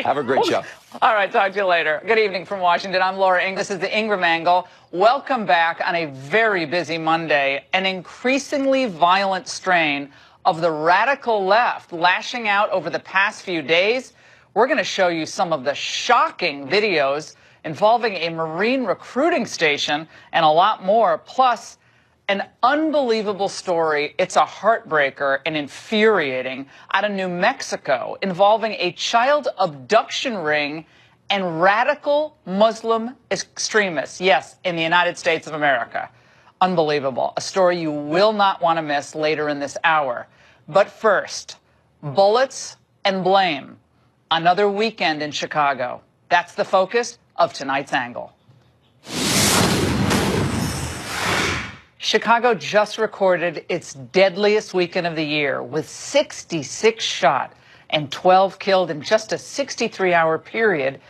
Have a great show. All right, talk to you later. Good evening from Washington. I'm Laura Ingraham. This is the Ingraham Angle. Welcome back on a very busy Monday. An increasingly violent strain of the radical left lashing out over the past few days. We're going to show you some of the shocking videos involving a Marine recruiting station and a lot more, plus an unbelievable story. It's a heartbreaker and infuriating out of New Mexico involving a child abduction ring and radical Muslim extremists. Yes, in the United States of America. Unbelievable. A story you will not want to miss later in this hour. But first, bullets and blame. Another weekend in Chicago. That's the focus of tonight's angle. Chicago just recorded its deadliest weekend of the year with 66 shot and 12 killed in just a 63-hour period,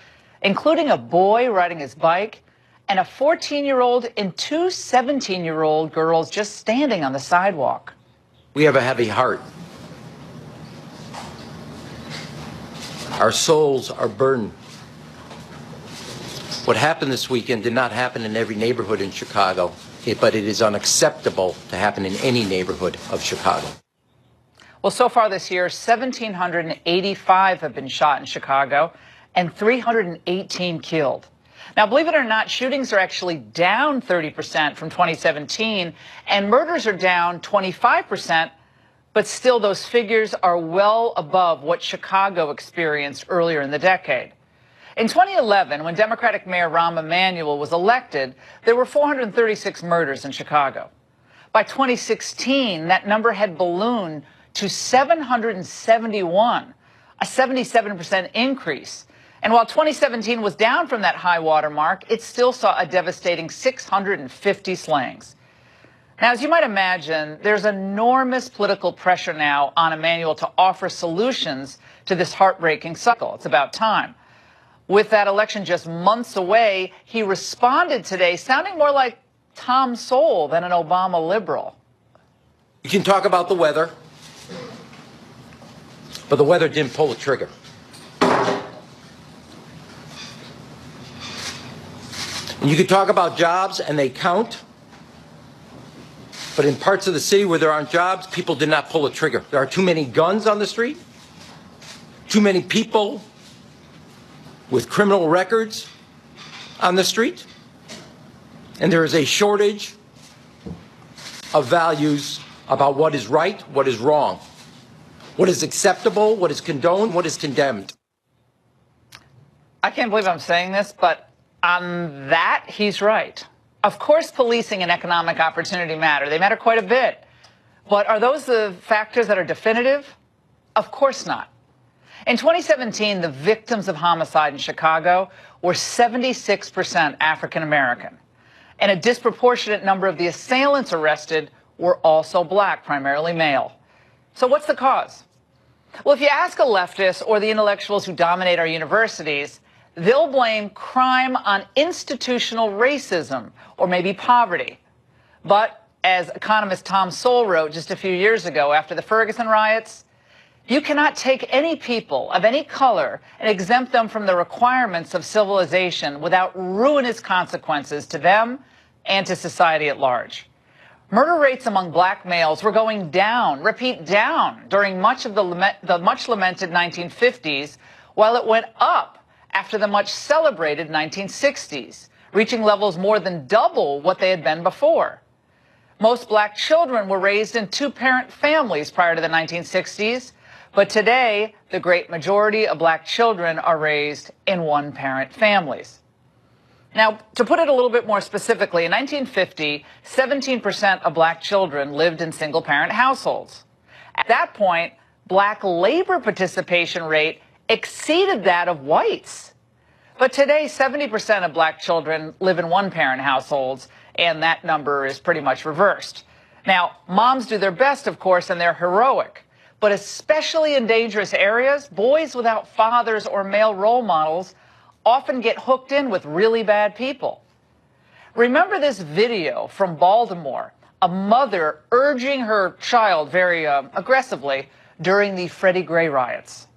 including a boy riding his bike and a 14-year-old and two 17-year-old girls just standing on the sidewalk. We have a heavy heart. Our souls are burdened. What happened this weekend did not happen in every neighborhood in Chicago, but it is unacceptable to happen in any neighborhood of Chicago. Well, so far this year, 1,785 have been shot in Chicago and 318 killed. Now, believe it or not, shootings are actually down 30% from 2017, and murders are down 25%, but still those figures are well above what Chicago experienced earlier in the decade. In 2011, when Democratic Mayor Rahm Emanuel was elected, there were 436 murders in Chicago. By 2016, that number had ballooned to 771, a 77% increase. And while 2017 was down from that high water mark, it still saw a devastating 650 slayings. Now, as you might imagine, there's enormous political pressure now on Emanuel to offer solutions to this heartbreaking cycle. It's about time. With that election just months away, he responded today sounding more like Tom Sowell than an Obama liberal. You can talk about the weather, but the weather didn't pull the trigger. And you can talk about jobs, and they count. But in parts of the city where there aren't jobs, people did not pull a trigger. There are too many guns on the street, too many people with criminal records on the street, and there is a shortage of values about what is right, what is wrong, what is acceptable, what is condoned, what is condemned. I can't believe I'm saying this, but on that, he's right. Of course, policing and economic opportunity matter. They matter quite a bit. But are those the factors that are definitive? Of course not. In 2017, the victims of homicide in Chicago were 76% African American, and a disproportionate number of the assailants arrested were also black, primarily male. So what's the cause? Well, if you ask a leftist or the intellectuals who dominate our universities, they'll blame crime on institutional racism or maybe poverty. But as economist Tom Sowell wrote just a few years ago after the Ferguson riots, you cannot take any people of any color and exempt them from the requirements of civilization without ruinous consequences to them and to society at large. Murder rates among black males were going down, repeat down, during much of the much lamented 1950s, while it went up after the much celebrated 1960s, reaching levels more than double what they had been before. Most black children were raised in two-parent families prior to the 1960s, but today, the great majority of black children are raised in one-parent families. Now, to put it a little bit more specifically, in 1950, 17% of black children lived in single-parent households. At that point, black labor participation rate exceeded that of whites. But today, 70% of black children live in one-parent households, and that number is pretty much reversed. Now, moms do their best, of course, and they're heroic. But especially in dangerous areas, boys without fathers or male role models often get hooked in with really bad people. Remember this video from Baltimore, a mother urging her child very aggressively during the Freddie Gray riots.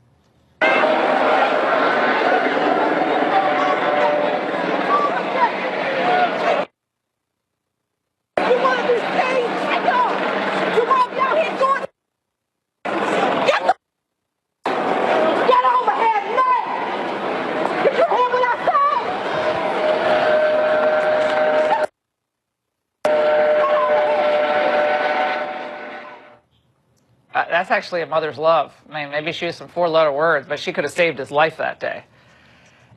That's actually a mother's love. I mean, maybe she used some four-letter words, but she could have saved his life that day.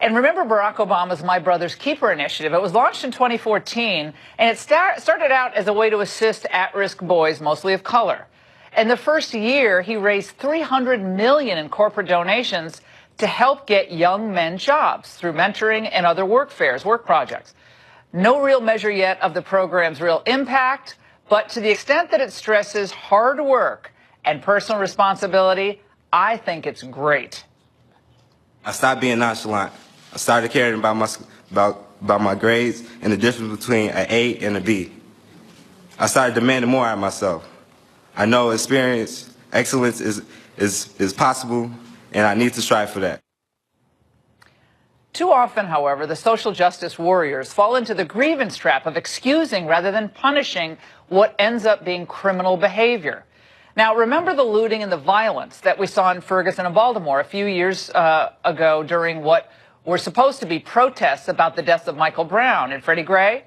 And remember Barack Obama's My Brother's Keeper initiative. It was launched in 2014, and it started out as a way to assist at-risk boys, mostly of color. In the first year, he raised $300 million in corporate donations to help get young men jobs through mentoring and other work fairs, work projects. No real measure yet of the program's real impact, but to the extent that it stresses hard work and personal responsibility, I think it's great. I stopped being nonchalant. I started caring about my grades and the difference between an A and a B. I started demanding more out of myself. I know excellence is possible, and I need to strive for that. Too often, however, the social justice warriors fall into the grievance trap of excusing rather than punishing what ends up being criminal behavior. Now, remember the looting and the violence that we saw in Ferguson and Baltimore a few years ago during what were supposed to be protests about the deaths of Michael Brown and Freddie Gray?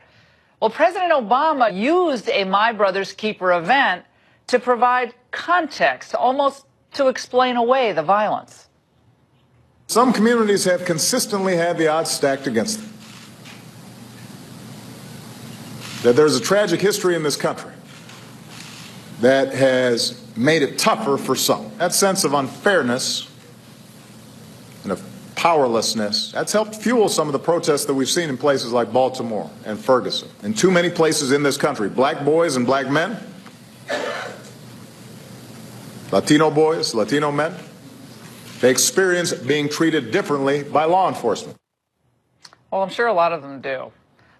Well, President Obama used a My Brother's Keeper event to provide context, almost to explain away the violence. Some communities have consistently had the odds stacked against them. That there's a tragic history in this country that has made it tougher for some. That sense of unfairness and of powerlessness, that's helped fuel some of the protests that we've seen in places like Baltimore and Ferguson. In too many places in this country, black boys and black men, Latino boys, Latino men, they experience being treated differently by law enforcement. Well, I'm sure a lot of them do.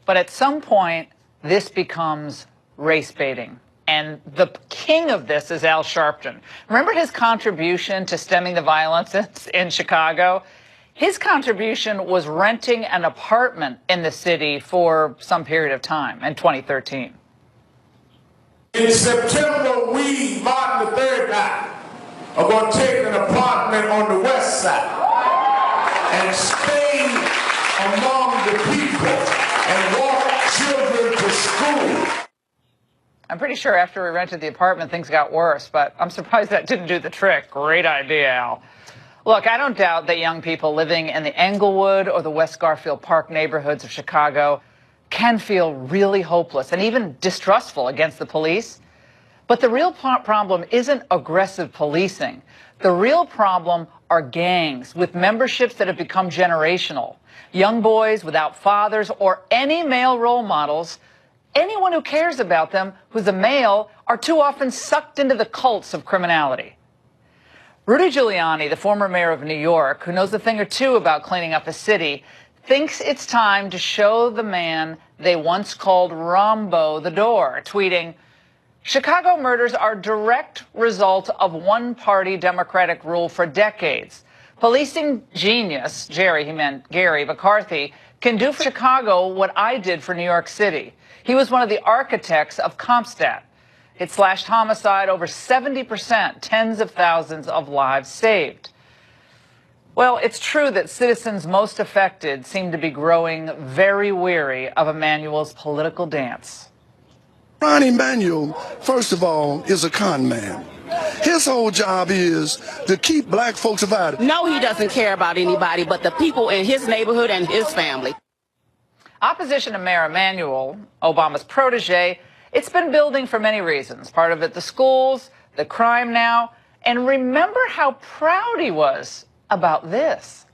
But at some point, this becomes race baiting. And the king of this is Al Sharpton. Remember his contribution to stemming the violence in Chicago? His contribution was renting an apartment in the city for some period of time in 2013. In September, we, Martin III and I, are going to take an apartment on the west side and stay among the people and walk children to school. I'm pretty sure after we rented the apartment, things got worse, but I'm surprised that didn't do the trick. Great idea, Al. Look, I don't doubt that young people living in the Englewood or the West Garfield Park neighborhoods of Chicago can feel really hopeless and even distrustful against the police. But the real problem isn't aggressive policing. The real problem are gangs with memberships that have become generational. Young boys without fathers or any male role models. Anyone who cares about them who's a male are too often sucked into the cults of criminality. Rudy Giuliani, the former mayor of New York, who knows a thing or two about cleaning up a city, thinks it's time to show the man they once called Rambo the door, tweeting, "Chicago murders are a direct result of one-party Democratic rule for decades. Policing genius," he meant Gary McCarthy, "can do for Chicago what I did for New York City. He was one of the architects of CompStat. It slashed homicide over 70%, tens of thousands of lives saved." Well, it's true that citizens most affected seem to be growing very weary of Emanuel's political dance. Ron Emanuel, first of all, is a con man. His whole job is to keep black folks divided. No, he doesn't care about anybody but the people in his neighborhood and his family. Opposition to Mayor Emanuel, Obama's protege, it's been building for many reasons. Part of it, the schools, the crime now. And remember how proud he was about this.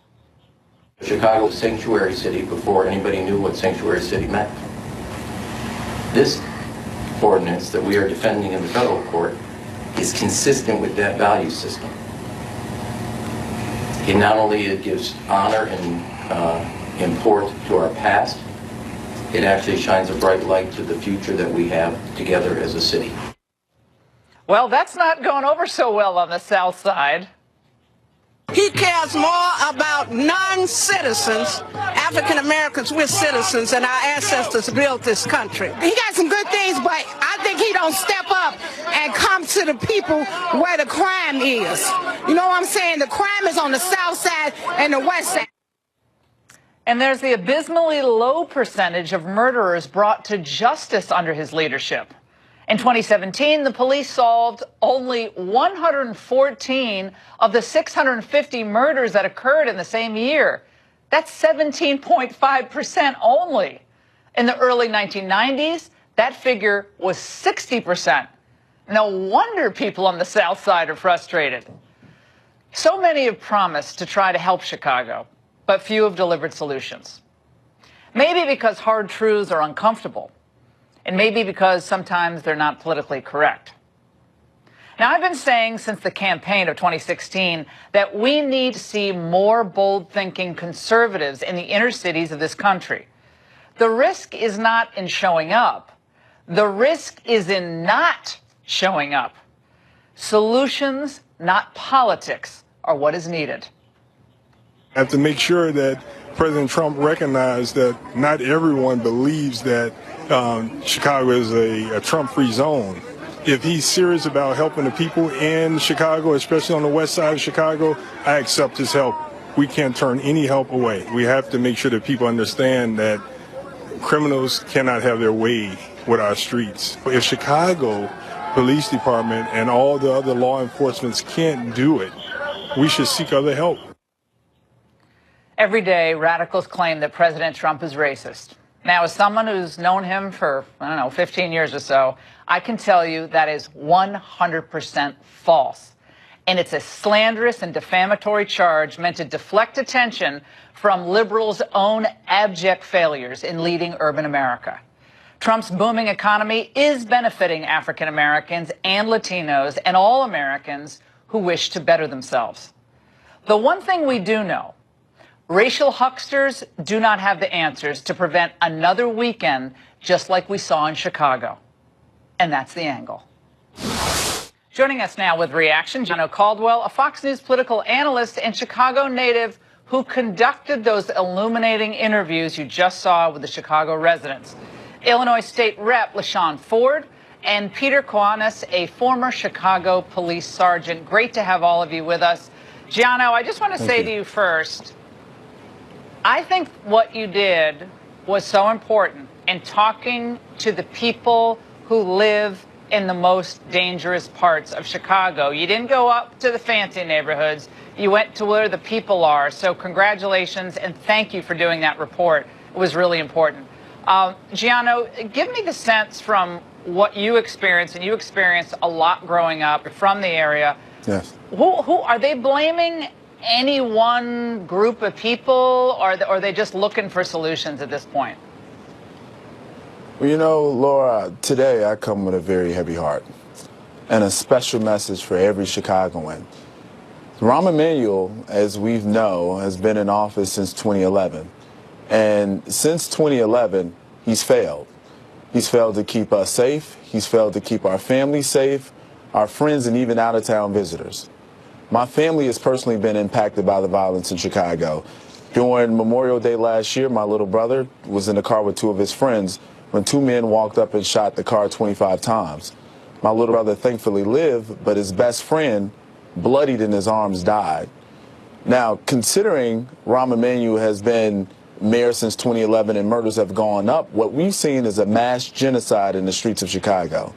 Chicago was sanctuary city before anybody knew what sanctuary city meant. This ordinance that we are defending in the federal court is consistent with that value system. It not only it gives honor and import to our past, it actually shines a bright light to the future that we have together as a city. Well, that's not going over so well on the South Side. He cares more about non-citizens, African Americans with citizens, and our ancestors built this country. He got some good things, but I think he don't step up and come to the people where the crime is. You know what I'm saying? The crime is on the South Side and the West Side. And there's the abysmally low percentage of murderers brought to justice under his leadership. In 2017, the police solved only 114 of the 650 murders that occurred in the same year. That's 17.5% only. In the early 1990s, that figure was 60%. No wonder people on the South Side are frustrated. So many have promised to try to help Chicago, but few have delivered solutions. Maybe because hard truths are uncomfortable, and maybe because sometimes they're not politically correct. Now, I've been saying since the campaign of 2016 that we need to see more bold-thinking conservatives in the inner cities of this country. The risk is not in showing up. The risk is in not showing up. Solutions, not politics, are what is needed. I have to make sure that President Trump recognized that not everyone believes that Chicago is a Trump-free zone. If he's serious about helping the people in Chicago, especially on the west side of Chicago, I accept his help. We can't turn any help away. We have to make sure that people understand that criminals cannot have their way with our streets. If Chicago Police Department and all the other law enforcements can't do it, we should seek other help. Every day, radicals claim that President Trump is racist. Now, as someone who's known him for, 15 years or so, I can tell you that is 100% false. And it's a slanderous and defamatory charge meant to deflect attention from liberals' own abject failures in leading urban America. Trump's booming economy is benefiting African Americans and Latinos and all Americans who wish to better themselves. The one thing we do know, racial hucksters do not have the answers to prevent another weekend just like we saw in Chicago. And that's the angle. Joining us now with reaction, John Caldwell, a Fox News political analyst and Chicago native who conducted those illuminating interviews you just saw with the Chicago residents. Illinois State Rep LaShawn Ford and Peter Koanis, a former Chicago police sergeant. Great to have all of you with us. Gianno, I just want to say to you first, I think what you did was so important in talking to the people who live in the most dangerous parts of Chicago. You didn't go up to the fancy neighborhoods. You went to where the people are. So congratulations and thank you for doing that report. It was really important. Gianno, give me the sense from what you experienced, and you experienced a lot growing up from the area. Yes. Who are they blaming any one group of people, or are they just looking for solutions at this point? Well, you know, Laura, today I come with a very heavy heart and a special message for every Chicagoan. Rahm Emanuel, as we know, has been in office since 2011. And since 2011, he's failed. He's failed to keep us safe. He's failed to keep our families safe, our friends, and even out-of-town visitors. My family has personally been impacted by the violence in Chicago. During Memorial Day last year, my little brother was in the car with two of his friends when two men walked up and shot the car 25 times. My little brother thankfully lived, but his best friend, bloodied in his arms, died. Now, considering Rahm Emanuel has been mayor since 2011 and murders have gone up, what we've seen is a mass genocide in the streets of Chicago.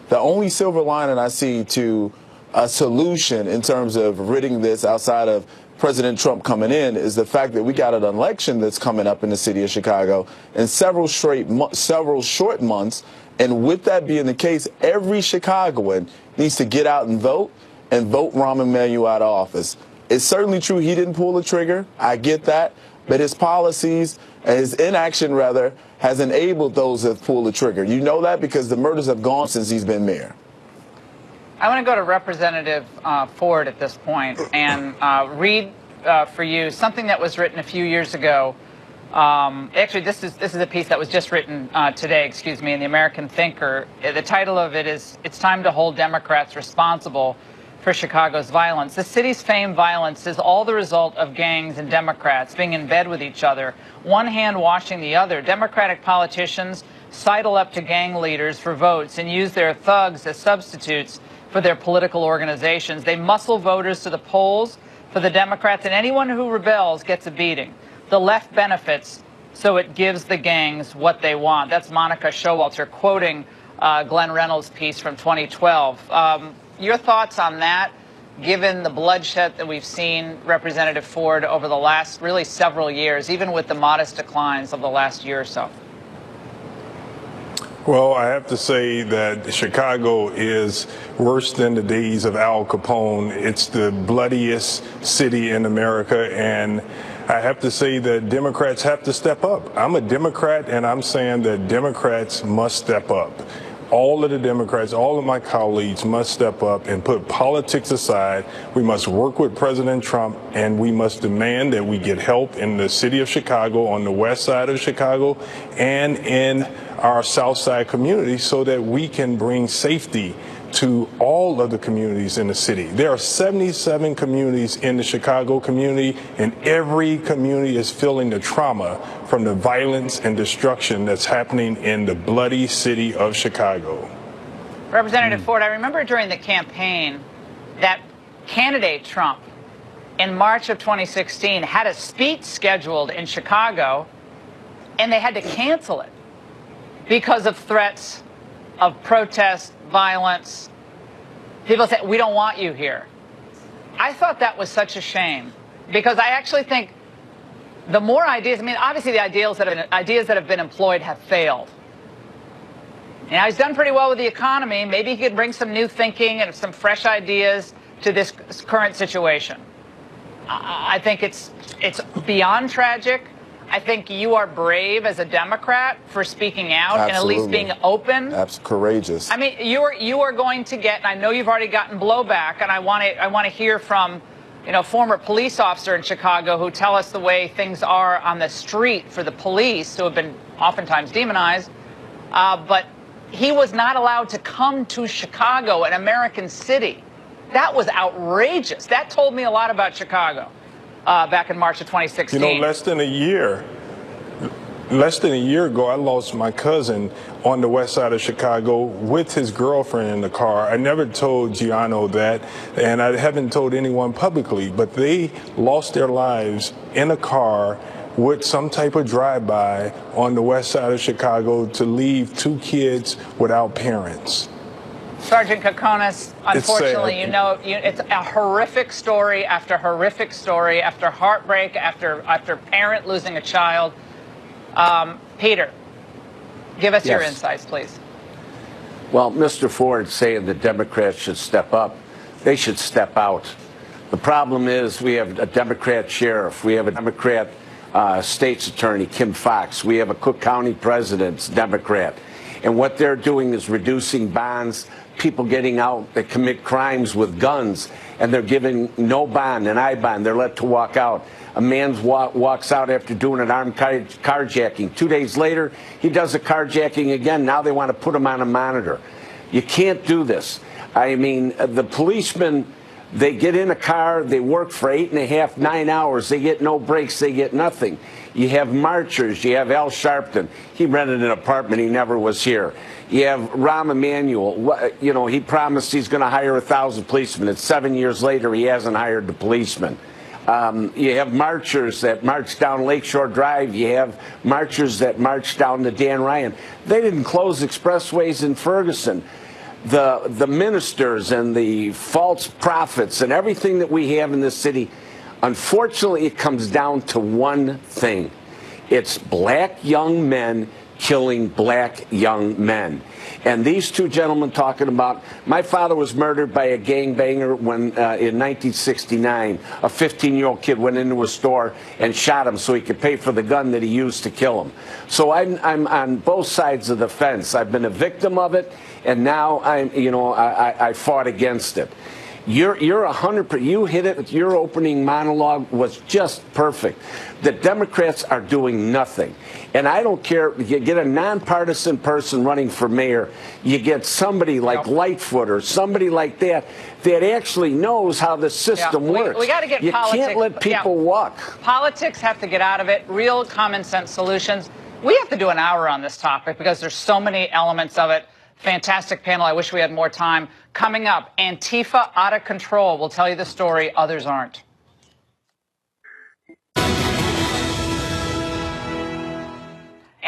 The only silver lining I see to a solution in terms of ridding this outside of President Trump coming in is the fact that we got an election that's coming up in the city of Chicago in several short months. And with that being the case, every Chicagoan needs to get out and vote Rahm Emanuel out of office. It's certainly true he didn't pull the trigger. I get that. But his policies, his inaction rather, has enabled those that have pulled the trigger. You know that because the murders have gone since he's been mayor. I want to go to Representative Ford at this point and read for you something that was written a few years ago. Actually, this is a piece that was just written today, in the American Thinker. The title of it is, "It's Time to Hold Democrats Responsible for Chicago's Violence." The city's famed violence is all the result of gangs and Democrats being in bed with each other, one hand washing the other. Democratic politicians sidle up to gang leaders for votes and use their thugs as substitutes for their political organizations. They muscle voters to the polls for the Democrats, and anyone who rebels gets a beating. The left benefits, so it gives the gangs what they want. That's Monica Showalter quoting Glenn Reynolds piece from 2012. Your thoughts on that, given the bloodshed that we've seen, Representative Ford, over the last really several years, even with the modest declines of the last year or so? Well, I have to say that Chicago is worse than the days of Al Capone. It's the bloodiest city in America, and I have to say that Democrats have to step up. I'm a Democrat, and I'm saying that Democrats must step up. All of the Democrats, all of my colleagues must step up and put politics aside. We must work with President Trump, and we must demand that we get help in the city of Chicago, on the west side of Chicago, and in our south side community, so that we can bring safety to all of the communities in the city. There are 77 communities in the Chicago community, and every community is feeling the trauma from the violence and destruction that's happening in the bloody city of Chicago. Representative Ford, I remember during the campaign that candidate Trump in March of 2016 had a speech scheduled in Chicago, and they had to cancel it because of threats of protest, violence. People said, we don't want you here. I thought that was such a shame, because I actually think the more ideas, I mean, obviously the ideas that have been employed have failed. Now, he's done pretty well with the economy. Maybe he could bring some new thinking and some fresh ideas to this current situation. I think it's beyond tragic. I think you are brave as a Democrat for speaking out. Absolutely. And at least being open. That's courageous. I mean, you are going to get, and I know you've already gotten blowback, and I want to hear from, former police officer in Chicago who tell us the way things are on the street for the police, who have been oftentimes demonized. But he was not allowed to come to Chicago, an American city. That was outrageous. That told me a lot about Chicago. Back in March of 2016. Less than a year ago, I lost my cousin on the west side of Chicago with his girlfriend in the car. I never told Giano that, and I haven't told anyone publicly, but they lost their lives in a car with some type of drive-by on the west side of Chicago to leave two kids without parents. Sergeant Kokonis, unfortunately, it's a horrific story after horrific story, after heartbreak, after parent losing a child. Peter, give us your insights, please. Well, Mr. Ford's saying the Democrats should step up. They should step out. The problem is we have a Democrat sheriff. We have a Democrat state's attorney, Kim Foxx. We have a Cook County president, Democrat. And what they're doing is reducing bonds, people getting out that commit crimes with guns, and they're giving no bond, an I bond. They're let to walk out. A man walks out after doing an armed carjacking. 2 days later, he does a carjacking again. Now they want to put him on a monitor. You can't do this. I mean, the policemen, they get in a car, they work for 8.5, 9 hours. They get no breaks, they get nothing. You have marchers. You have Al Sharpton. He rented an apartment. He never was here. You have Rahm Emanuel. He promised he's going to hire 1,000 policemen. It's 7 years later. He hasn't hired the policemen. You have marchers that march down Lakeshore Drive. You have marchers that march down to Dan Ryan. They didn't close expressways in Ferguson. The ministers and the false prophets and everything that we have in this city, unfortunately, it comes down to one thing. It's black young men killing black young men. And these two gentlemen talking about, my father was murdered by a gangbanger when in 1969, a 15-year-old kid went into a store and shot him so he could pay for the gun that he used to kill him. So I'm on both sides of the fence. I've been a victim of it, and now I fought against it. You're 100%. You hit it. Your opening monologue was just perfect. The Democrats are doing nothing. And I don't care. You get a nonpartisan person running for mayor. You get somebody like Lightfoot or somebody like that actually knows how the system works. We got to get politics. You can't let people walk. Politics have to get out of it. Real common sense solutions. We have to do an hour on this topic because there's so many elements of it. Fantastic panel. I wish we had more time. Coming up, Antifa out of control. We'll tell you the story. Others aren't.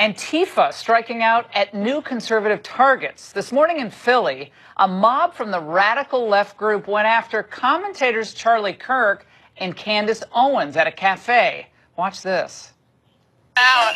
Antifa striking out at new conservative targets. This morning in Philly, a mob from the radical left group went after commentators Charlie Kirk and Candace Owens at a cafe. Watch this. Out.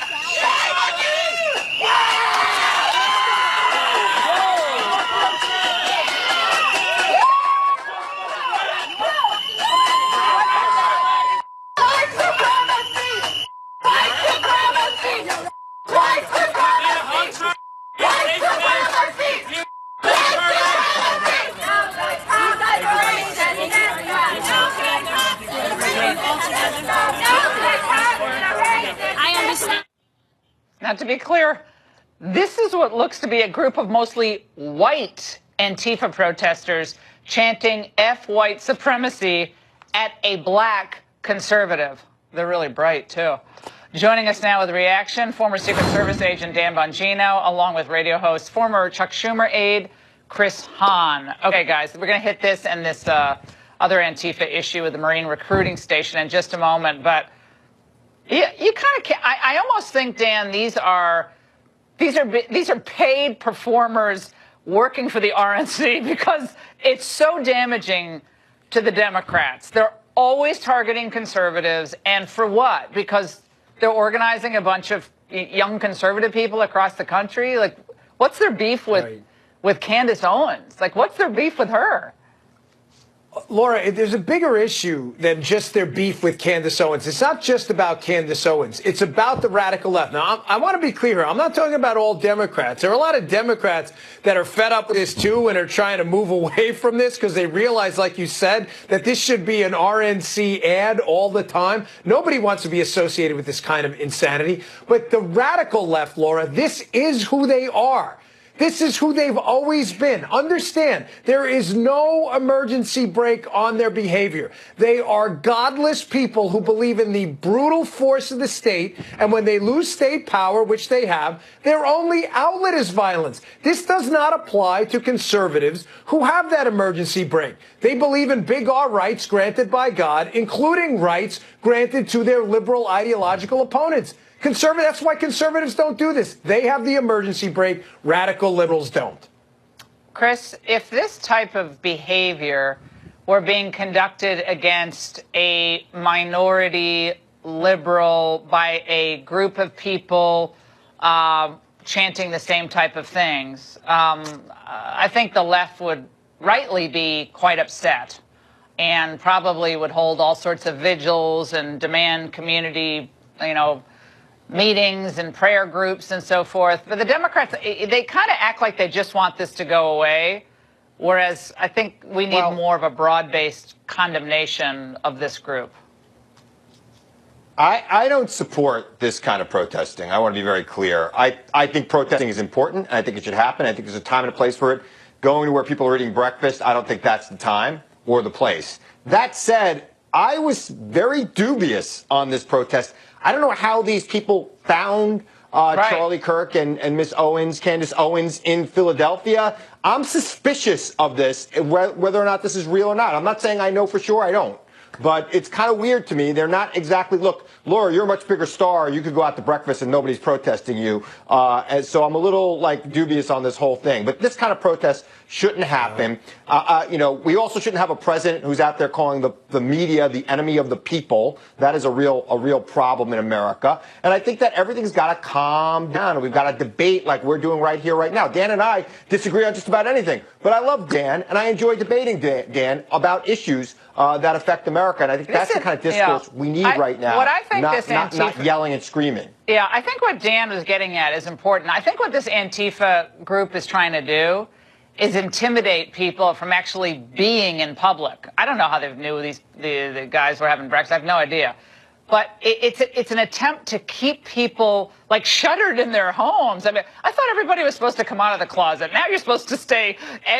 Now, to be clear, this is what looks to be a group of mostly white Antifa protesters chanting F white supremacy at a black conservative. They're really bright, too. Joining us now with reaction, former Secret Service agent Dan Bongino, along with radio host, former Chuck Schumer aide, Chris Hahn. Okay, guys, we're going to hit this and this other Antifa issue with the Marine recruiting station in just a moment, but you kind of can't. I almost think, Dan, these are paid performers working for the RNC because it's so damaging to the Democrats. They're always targeting conservatives, and for what? Because they're organizing a bunch of young conservative people across the country. Like, what's their beef with Candace Owens? Like, what's their beef with her? Laura, there's a bigger issue than just their beef with Candace Owens. It's not just about Candace Owens. It's about the radical left. Now, I want to be clear here. I'm not talking about all Democrats. There are a lot of Democrats that are fed up with this, too, and are trying to move away from this because they realize, like you said, that this should be an RNC ad all the time. Nobody wants to be associated with this kind of insanity. But the radical left, Laura, this is who they are. This is who they've always been. Understand, there is no emergency brake on their behavior. They are godless people who believe in the brutal force of the state, and when they lose state power, which they have, their only outlet is violence. This does not apply to conservatives who have that emergency brake. They believe in big R rights granted by God, including rights granted to their liberal ideological opponents. That's why conservatives don't do this. They have the emergency brake. Radical liberals don't. Chris, if this type of behavior were being conducted against a minority liberal by a group of people chanting the same type of things, I think the left would rightly be quite upset and probably would hold all sorts of vigils and demand community, meetings and prayer groups and so forth. But the Democrats, they kind of act like they just want this to go away, whereas I think we need more of a broad-based condemnation of this group. I don't support this kind of protesting. I want to be very clear. I think protesting is important, and I think it should happen. I think there's a time and a place for it. Going to where people are eating breakfast, I don't think that's the time or the place. That said, I was very dubious on this protest. I don't know how these people found Charlie Kirk and Miss Owens, Candace Owens, in Philadelphia. I'm suspicious of this, whether or not this is real or not. I'm not saying I know for sure. I don't. But it's kind of weird to me. They're not exactly, look, Laura, you're a much bigger star. You could go out to breakfast and nobody's protesting you. And so I'm a little, dubious on this whole thing. But this kind of protest shouldn't happen. We also shouldn't have a president who's out there calling the media the enemy of the people. That is a real problem in America. And I think that everything's got to calm down. And we've got to debate like we're doing right here, right now. Dan and I disagree on just about anything. But I love Dan, and I enjoy debating Dan about issues that affect America. And I think that's the kind of discourse we need right now. What I think not yelling and screaming. Yeah, I think what Dan was getting at is important. I think what this Antifa group is trying to do is intimidate people from actually being in public. I don't know how they knew the guys were having breakfast. I have no idea. But it's an attempt to keep people shuttered in their homes. I mean, I thought everybody was supposed to come out of the closet. Now you're supposed to stay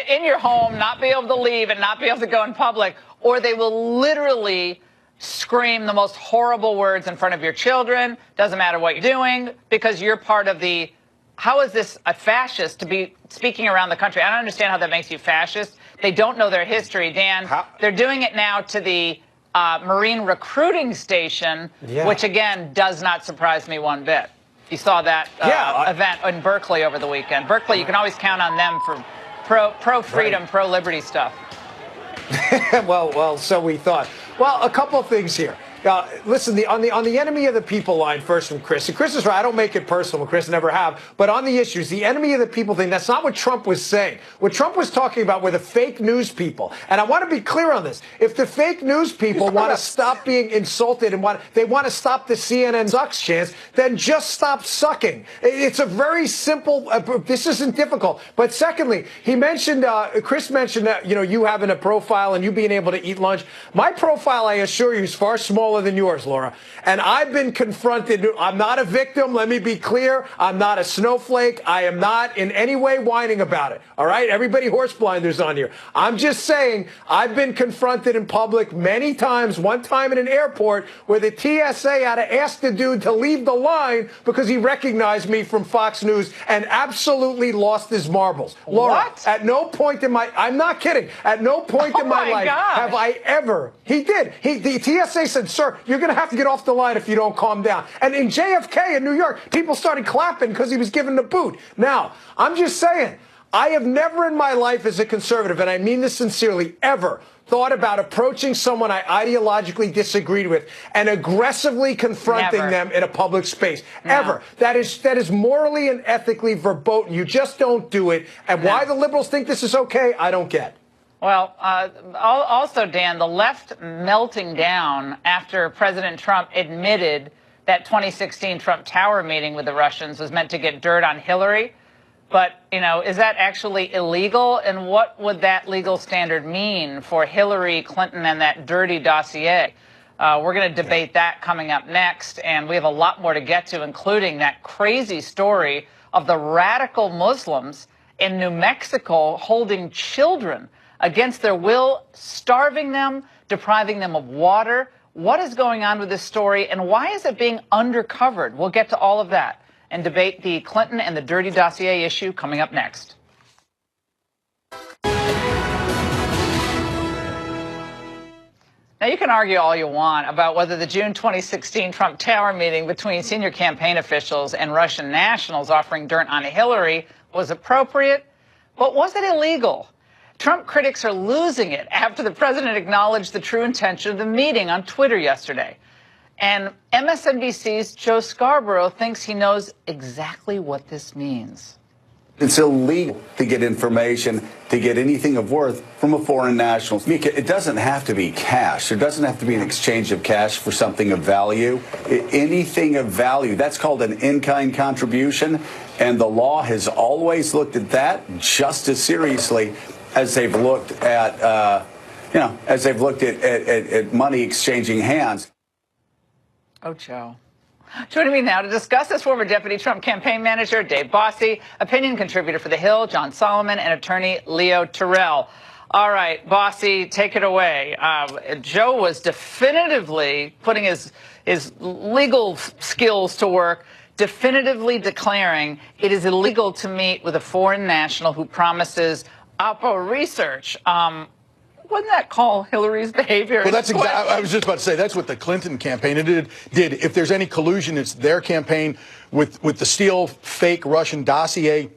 in your home, not be able to leave, and not be able to go in public, or they will literally scream the most horrible words in front of your children. Doesn't matter what you're doing, because you're part of the. How is this a fascist to be speaking around the country? I don't understand how that makes you fascist. They don't know their history, Dan. They're doing it now to the Marine recruiting station, which, again, does not surprise me one bit. You saw that event in Berkeley over the weekend. Berkeley, you can always count on them for pro-freedom, right, pro-liberty stuff. well, so we thought. Well, a couple of things here. Listen, on the enemy of the people line first from Chris. And Chris is right. I don't make it personal. Chris never have. But on the issues, the enemy of the people thing, that's not what Trump was saying. What Trump was talking about were the fake news people. And I want to be clear on this. If the fake news people want to stop being insulted and they want to stop the CNN sucks chance, then just stop sucking. It's a very simple. This isn't difficult. But secondly, he mentioned, Chris mentioned that, you having a profile and you being able to eat lunch. My profile, I assure you, is far smaller than yours, Laura. And I've been confronted. I'm not a victim. Let me be clear. I'm not a snowflake. I am not in any way whining about it. All right? Everybody horse blinders on here. I'm just saying I've been confronted in public many times, one time in an airport where the TSA had to ask the dude to leave the line because he recognized me from Fox News and absolutely lost his marbles. Laura, what? At no point in my, I'm not kidding, at no point in my life have I ever, he did. The TSA said, sir, you're going to have to get off the line if you don't calm down. And in JFK in New York, people started clapping because he was given the boot. Now, I'm just saying, I have never in my life as a conservative, and I mean this sincerely, ever thought about approaching someone I ideologically disagreed with and aggressively confronting them in a public space. No. Ever. That is morally and ethically verboten. You just don't do it. And why the liberals think this is okay, I don't get. Well, also, Dan, the left melting down after President Trump admitted that 2016 Trump Tower meeting with the Russians was meant to get dirt on Hillary. But, is that actually illegal? And what would that legal standard mean for Hillary Clinton and that dirty dossier? We're going to debate that coming up next. And we have a lot more to get to, including that crazy story of the radical Muslims in New Mexico holding children against their will, starving them, depriving them of water. What is going on with this story, and why is it being undercovered? We'll get to all of that and debate the Clinton and the dirty dossier issue coming up next. Now, you can argue all you want about whether the June 2016 Trump Tower meeting between senior campaign officials and Russian nationals offering dirt on Hillary was appropriate, but was it illegal? Trump critics are losing it after the president acknowledged the true intention of the meeting on Twitter yesterday. And MSNBC's Joe Scarborough thinks he knows exactly what this means. It's illegal to get information, to get anything of worth from a foreign national. It doesn't have to be cash. There doesn't have to be an exchange of cash for something of value. Anything of value, that's called an in-kind contribution. And the law has always looked at that just as seriously as they've looked at, at money exchanging hands. Oh, Joe. Joining me now to discuss this, former Deputy Trump campaign manager Dave Bossie, opinion contributor for The Hill, John Solomon, and attorney Leo Terrell. All right, Bossie, take it away. Joe was definitively putting his legal skills to work, definitively declaring it is illegal to meet with a foreign national who promises Oppo research. Wouldn't that call Hillary's behavior? Well, that's exactly. I was just about to say that's what the Clinton campaign did. If there's any collusion, it's their campaign with the Steele fake Russian dossier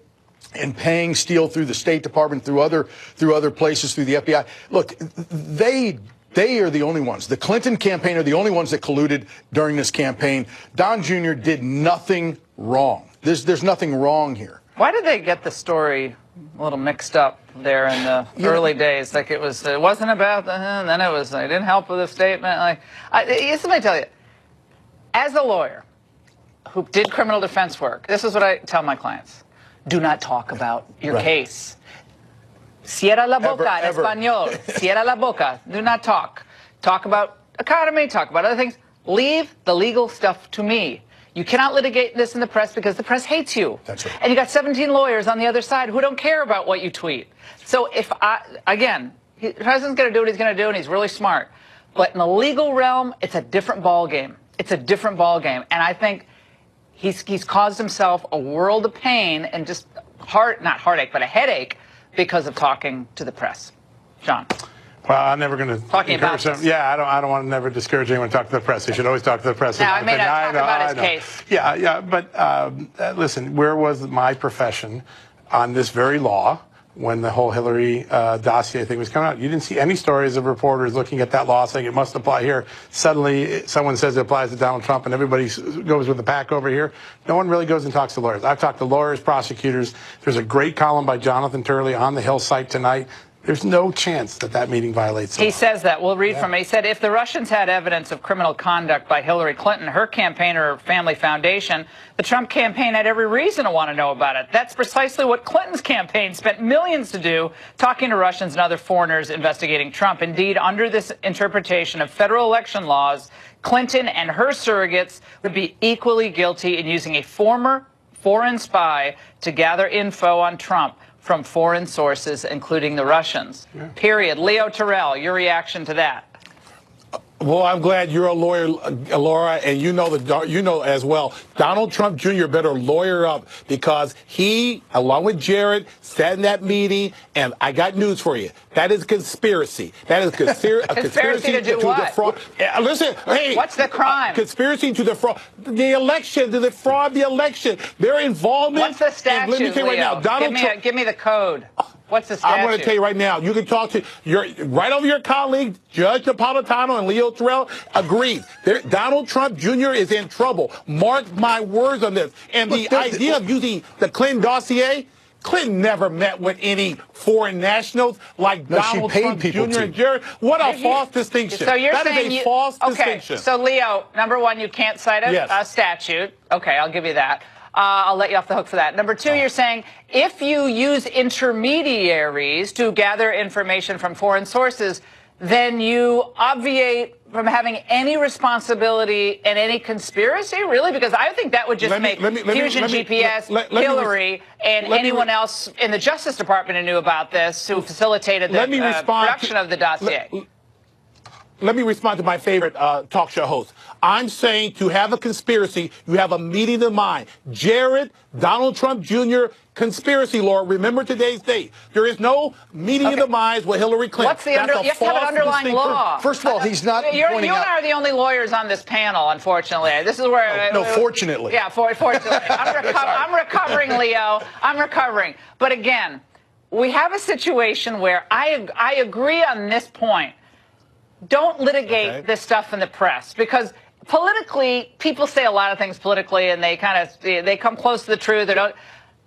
and paying Steele through the State Department, through other places, through the FBI. Look, they are the only ones. The Clinton campaign are the only ones that colluded during this campaign. Don Jr. did nothing wrong. There's nothing wrong here. Why did they get the story a little mixed up there in the early days? Like it wasn't about and then it was, they didn't help with a statement. Let me tell you, as a lawyer who did criminal defense work, this is what I tell my clients. Do not talk about your case. Cierra la boca en español. Cierra la boca. Do not talk. Talk about economy, talk about other things. Leave the legal stuff to me. You cannot litigate this in the press because the press hates you. That's right. And you got 17 lawyers on the other side who don't care about what you tweet. So the president's going to do what he's going to do, and he's really smart. But in the legal realm, it's a different ball game. It's a different ball game. And I think he's caused himself a world of pain and just not heartache, but a headache because of talking to the press. John. Well, I'm never going to Talking about encourage them. Yeah, I don't want to never discourage anyone to talk to the press. They should always talk to the press. Now, I may not talk about his case. Yeah, but listen, where was my profession on this very law when the whole Hillary dossier thing was coming out? You didn't see any stories of reporters looking at that law saying it must apply here. Suddenly, someone says it applies to Donald Trump, and everybody goes with the pack over here. No one really goes and talks to lawyers. I've talked to lawyers, prosecutors. There's a great column by Jonathan Turley on the Hill site tonight. There's no chance that that meeting violates the law. He says that. We'll read from it. He said, if the Russians had evidence of criminal conduct by Hillary Clinton, her campaign, or her family foundation, the Trump campaign had every reason to want to know about it. That's precisely what Clinton's campaign spent millions to do, talking to Russians and other foreigners investigating Trump. Indeed, under this interpretation of federal election laws, Clinton and her surrogates would be equally guilty in using a former foreign spy to gather info on Trump from foreign sources, including the Russians. Yeah. Period. Leo Terrell, your reaction to that? Well, I'm glad you're a lawyer, Laura, and you know as well. Donald Trump Jr. better lawyer up because he, along with Jared, sat in that meeting, and I got news for you. That is conspiracy. That is a conspiracy to do what? defraud. Listen, hey. What's the crime? Conspiracy to defraud the election, to defraud the election. Their involvement. What's the statute, let me tell you right now, Donald Trump. Give me the code. What's the statute? I'm going to tell you right now. You can talk to right over your colleague, Judge Napolitano and Leo Terrell. Agreed. Donald Trump Jr. is in trouble. Mark my words on this. And the idea of using the Clinton dossier, Clinton never met with any foreign nationals like Donald Trump Jr. and Jared. What a false distinction. So you're that saying is a false distinction. So, Leo, number one, you can't cite a statute. Okay, I'll give you that. I'll let you off the hook for that. Number two, you're saying if you use intermediaries to gather information from foreign sources, then you obviate from having any responsibility in any conspiracy? Really? Because I think that would just make Fusion GPS, Hillary, and anyone else in the Justice Department who knew about this, who facilitated the production of the dossier. Let me respond to my favorite talk show host. I'm saying to have a conspiracy, you have a meeting of the mind. Jared, Donald Trump Jr., conspiracy, Laura. Remember today's date. There is no meeting of the minds with Hillary Clinton. What's the you have to have an underlying law. First of all, he's not you and I are the only lawyers on this panel, unfortunately. This is where... No, fortunately. Yeah, fortunately. I'm recovering, Leo. I'm recovering. But again, we have a situation where I agree on this point. Don't litigate this stuff in the press, because politically, people say a lot of things politically, and they come close to the truth. They don't.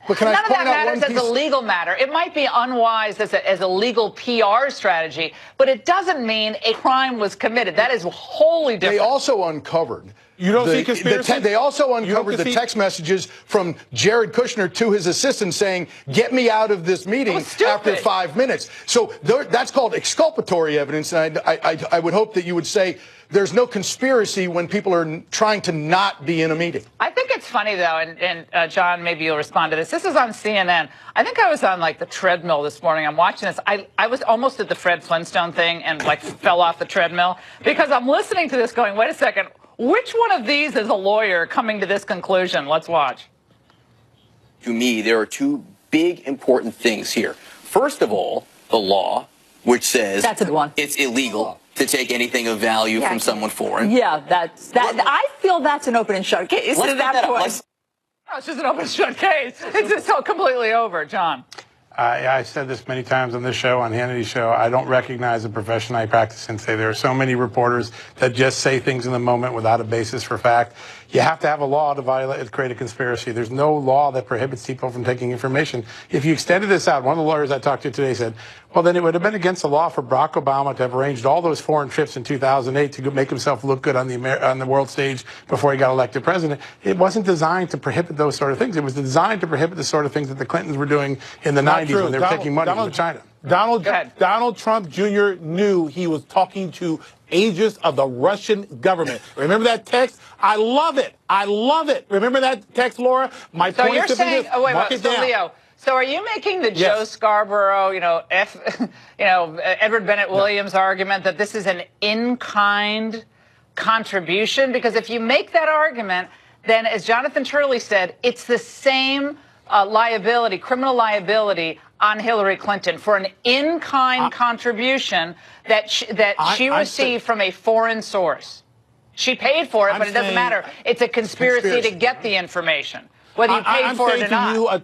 But can None I of point that out matters as a legal matter. It might be unwise as a legal PR strategy, but it doesn't mean a crime was committed. That is wholly different. They also uncovered. You don't see conspiracy? They also uncovered the text messages from Jared Kushner to his assistant saying, get me out of this meeting after 5 minutes. So that's called exculpatory evidence. And I would hope that you would say there's no conspiracy when people are trying to not be in a meeting. I think it's funny, though, and John, maybe you'll respond to this. This is on CNN. I think I was on, the treadmill this morning. I'm watching this. I was almost at the Fred Flintstone thing and, fell off the treadmill because I'm listening to this going, wait a second. Which one of these is a lawyer coming to this conclusion? Let's watch. To me, there are two big important things here. First of all, the law, which says it's illegal to take anything of value from someone foreign. Yeah, I feel that's an open and shut case. No, it's just an open and shut case. It's just so completely over, John. I've said this many times on this show, on Hannity's show. I don't recognize the profession I practice in. There are so many reporters that just say things in the moment without a basis for fact. You have to have a law to create a conspiracy. There's no law that prohibits people from taking information. If you extended this out, one of the lawyers I talked to today said, well, then it would have been against the law for Barack Obama to have arranged all those foreign trips in 2008 to make himself look good on the world stage before he got elected president. It wasn't designed to prohibit those sort of things. It was designed to prohibit the sort of things that the Clintons were doing in the 90s when they were taking money from China. Donald Trump Jr. knew he was talking to agents of the Russian government. Remember that text? I love it. I love it. Remember that text, Laura? My point is simply this. Mark it down. Leo, so are you making the Joe Scarborough, Edward Bennett Williams argument that this is an in-kind contribution? Because if you make that argument, then as Jonathan Turley said, it's the same liability, criminal liability on Hillary Clinton for an in-kind contribution that she received from a foreign source. She paid for it, but it doesn't matter. It's a conspiracy to get the information, whether you paid for it or not.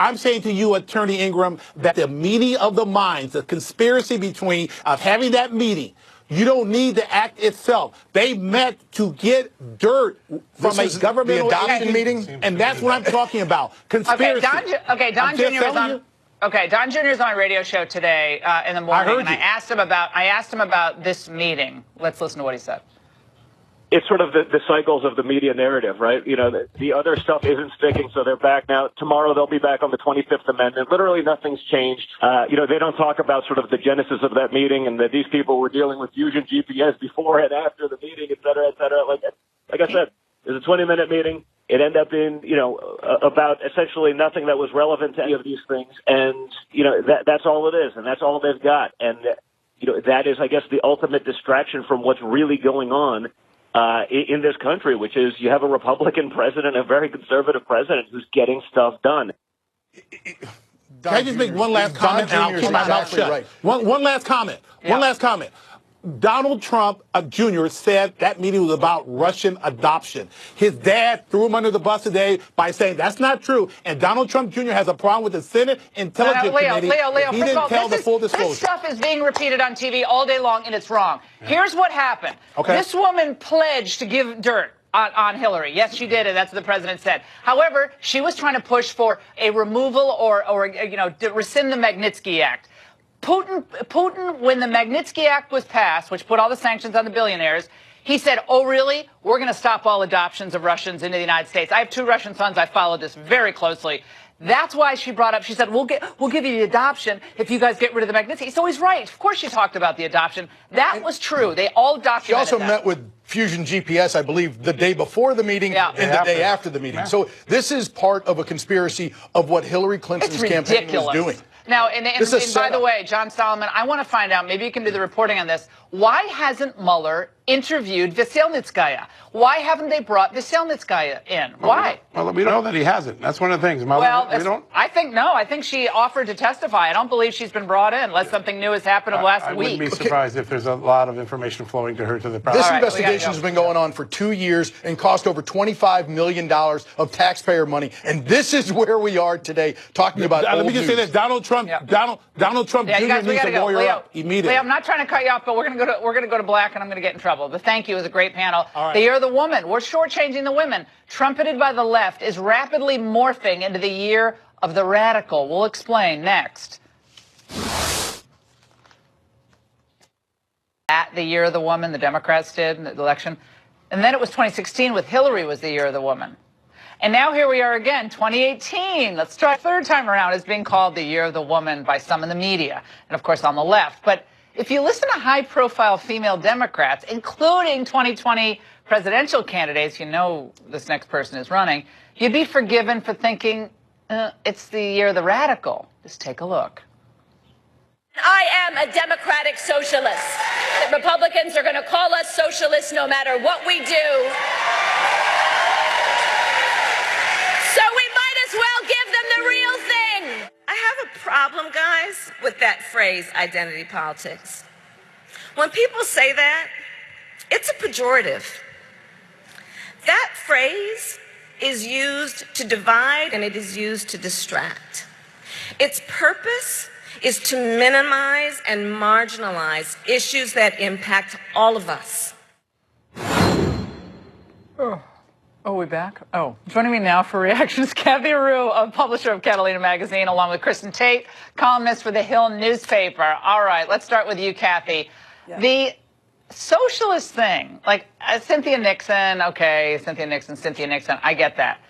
I'm saying to you, Attorney Ingraham, that the meeting of the minds, the conspiracy of having that meeting, you don't need the act itself. They met to get dirt from a governmental adoption meeting, and that's what I'm talking about. Conspiracy. Don Jr. is on. Okay, Don Jr. is on a radio show today in the morning, and I asked him about this meeting. Let's listen to what he said. It's sort of the cycles of the media narrative, right? You know, the other stuff isn't sticking, so they're back now. Tomorrow they'll be back on the 25th Amendment. Literally nothing's changed. You know, they don't talk about sort of the genesis of that meeting and that these people were dealing with Fusion GPS before and after the meeting, et cetera, et cetera. Like I said, it was a 20-minute meeting. It ended up being, you know, about essentially nothing that was relevant to any of these things. And, you know, that's all it is, and that's all they've got. And, you know, that is, I guess, the ultimate distraction from what's really going on in this country, which is you have a Republican president, a very conservative president who's getting stuff done. Can I just make one last comment and I'll keep my mouth shut? Right. One last comment. Yeah. One last comment. Donald Trump Jr. said that meeting was about Russian adoption. His dad threw him under the bus today by saying that's not true. And Donald Trump Jr. has a problem with the Senate Intelligence Committee. Leo, he didn't tell the full disclosure. This stuff is being repeated on TV all day long, and it's wrong. Yeah. Here's what happened. Okay. This woman pledged to give dirt on Hillary. Yes, she did, and that's what the president said. However, she was trying to push for a removal or you know, to rescind the Magnitsky Act. Putin, when the Magnitsky Act was passed, which put all the sanctions on the billionaires, he said, oh, really? We're going to stop all adoptions of Russians into the United States. I have 2 Russian sons. I followed this very closely. That's why she brought up, she said, we'll give you the adoption if you guys get rid of the Magnitsky. So he's right. Of course she talked about the adoption. That was true. They all documented She also met with Fusion GPS, I believe, the day before the meeting and the day after the meeting. So this is part of a conspiracy of what Hillary Clinton's campaign was doing. Now, and by the way, John Solomon, I want to find out, maybe you can do the reporting on this, why hasn't Mueller interviewed Veselnitskaya? Why haven't they brought Veselnitskaya in? Why? Well, we know that he hasn't. That's one of the things. Mueller, we don't. I think no. I think she offered to testify. I don't believe she's been brought in unless something new has happened in the last week. I wouldn't be surprised if there's a lot of information flowing to her to the process. This investigation has been going on for 2 years and cost over $25 million of taxpayer money. And this is where we are today talking about Let me just say this. Donald Trump Jr. needs to lawyer up immediately. Leo, I'm not trying to cut you off, but we're going to go to black, and I'm going to get in trouble. But thank you. It was a great panel. Right. The Year of the Woman. We're shortchanging the women. Trumpeted by the left is rapidly morphing into the Year of the Radical. We'll explain next. At the Year of the Woman, the Democrats did in the election. And then it was 2016 with Hillary was the Year of the Woman. And now here we are again, 2018. Let's try a third time around. It's being called the Year of the Woman by some in the media. And, of course, on the left. But if you listen to high-profile female Democrats, including 2020 presidential candidates, you know this next person is running, you'd be forgiven for thinking it's the Year of the Radical. Just take a look. I am a democratic socialist. The Republicans are going to call us socialists no matter what we do. So we might as well give them the real thing. I have a problem, guys, with that phrase, identity politics. When people say that, it's a pejorative. That phrase is used to divide and it is used to distract. Its purpose is to minimize and marginalize issues that impact all of us. Oh, we back? Oh, joining me now for reactions, Kathy Rue, a publisher of Catalina Magazine, along with Kristen Tate, columnist for the Hill newspaper. All right, let's start with you, Kathy. Yeah. The socialist thing, like Cynthia Nixon, okay, Cynthia Nixon, I get that.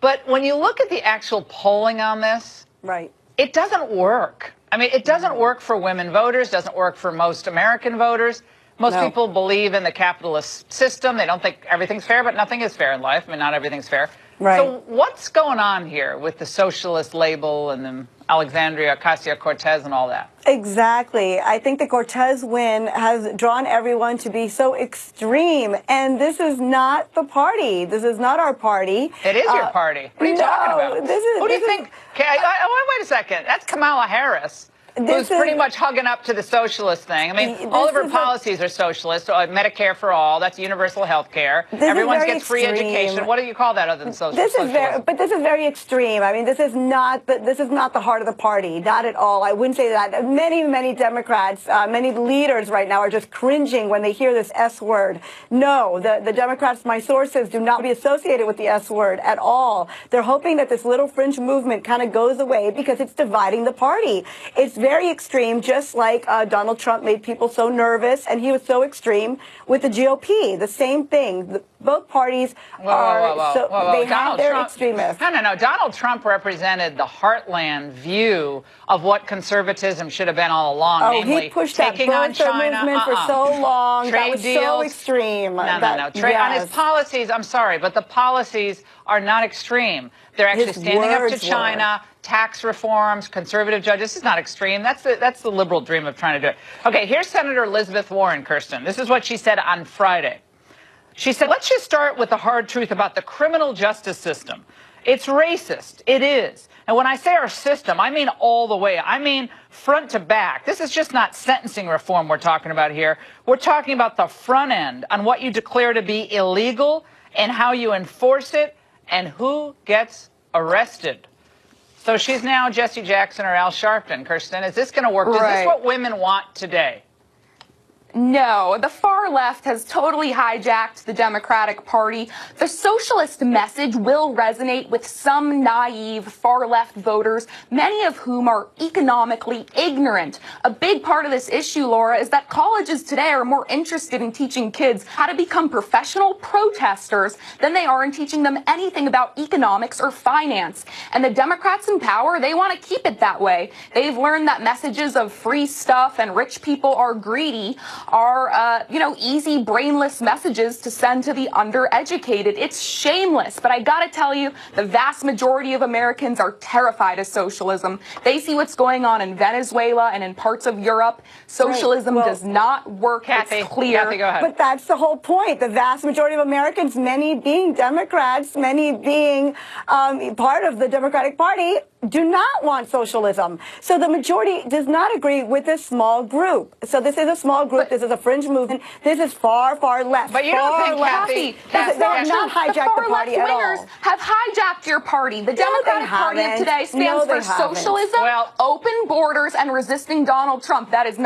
But when you look at the actual polling on this, right, it doesn't work. I mean, it doesn't work for women voters, doesn't work for most American voters. Most people believe in the capitalist system. They don't think everything's fair, but nothing is fair in life. I mean, not everything's fair. Right. So what's going on here with the socialist label and Alexandria Ocasio-Cortez and all that. Exactly. I think the Cortez win has drawn everyone to be so extreme. And this is not the party. This is not our party. It is your party. What are you talking about? This is, Who do you think? Okay, wait a second. That's Kamala Harris. Who's pretty much hugging up to the socialist thing. I mean, all of her policies are socialist. Medicare for all, that's universal health care. Everyone gets free education. What do you call that other than socialism? But this is very extreme. I mean, this is not the heart of the party. Not at all. I wouldn't say that. Many Democrats, many leaders right now are just cringing when they hear this S word. No, the Democrats, my sources, do not be associated with the S word at all. They're hoping that this little fringe movement kind of goes away because it's dividing the party. It's very extreme, just like Donald Trump made people so nervous, and he was so extreme with the GOP. The same thing. Both parties they have their extremists. No. Donald Trump represented the heartland view of what conservatism should have been all along. Oh, namely, he pushed that birther movement for so long. That was so extreme. No. On his policies, I'm sorry, but the policies are not extreme. They're actually standing up to China. Tax reforms, conservative judges. This is not extreme. That's the liberal dream of trying to do it. Okay, here's Senator Elizabeth Warren, Kirsten. This is what she said on Friday. She said, let's just start with the hard truth about the criminal justice system. It's racist. It is. And when I say our system, I mean all the way. I mean front to back. This is just not sentencing reform we're talking about here. We're talking about the front end on what you declare to be illegal and how you enforce it and who gets arrested. So she's now Jesse Jackson or Al Sharpton. Kirsten, is this going to work? Is this what women want today? No, the far left has totally hijacked the Democratic Party. The socialist message will resonate with some naive far left voters, many of whom are economically ignorant. A big part of this issue, Laura, is that colleges today are more interested in teaching kids how to become professional protesters than they are in teaching them anything about economics or finance. And the Democrats in power, they want to keep it that way. They've learned that messages of free stuff and rich people are greedy are, easy, brainless messages to send to the undereducated. It's shameless. But I gotta tell you, the vast majority of Americans are terrified of socialism. They see what's going on in Venezuela and in parts of Europe. Socialism does not work. Kathy, it's clear. Kathy, go ahead. But that's the whole point. The vast majority of Americans, many being Democrats, many being part of the Democratic Party, do not want socialism. So the majority does not agree with this small group. So this is a small group. This is a fringe movement. This is far left. But you don't think, Kathy, they have not hijacked the party at all. The far left wingers have hijacked your party. The Democratic Party of today stands for socialism, open borders, and resisting Donald Trump. That is not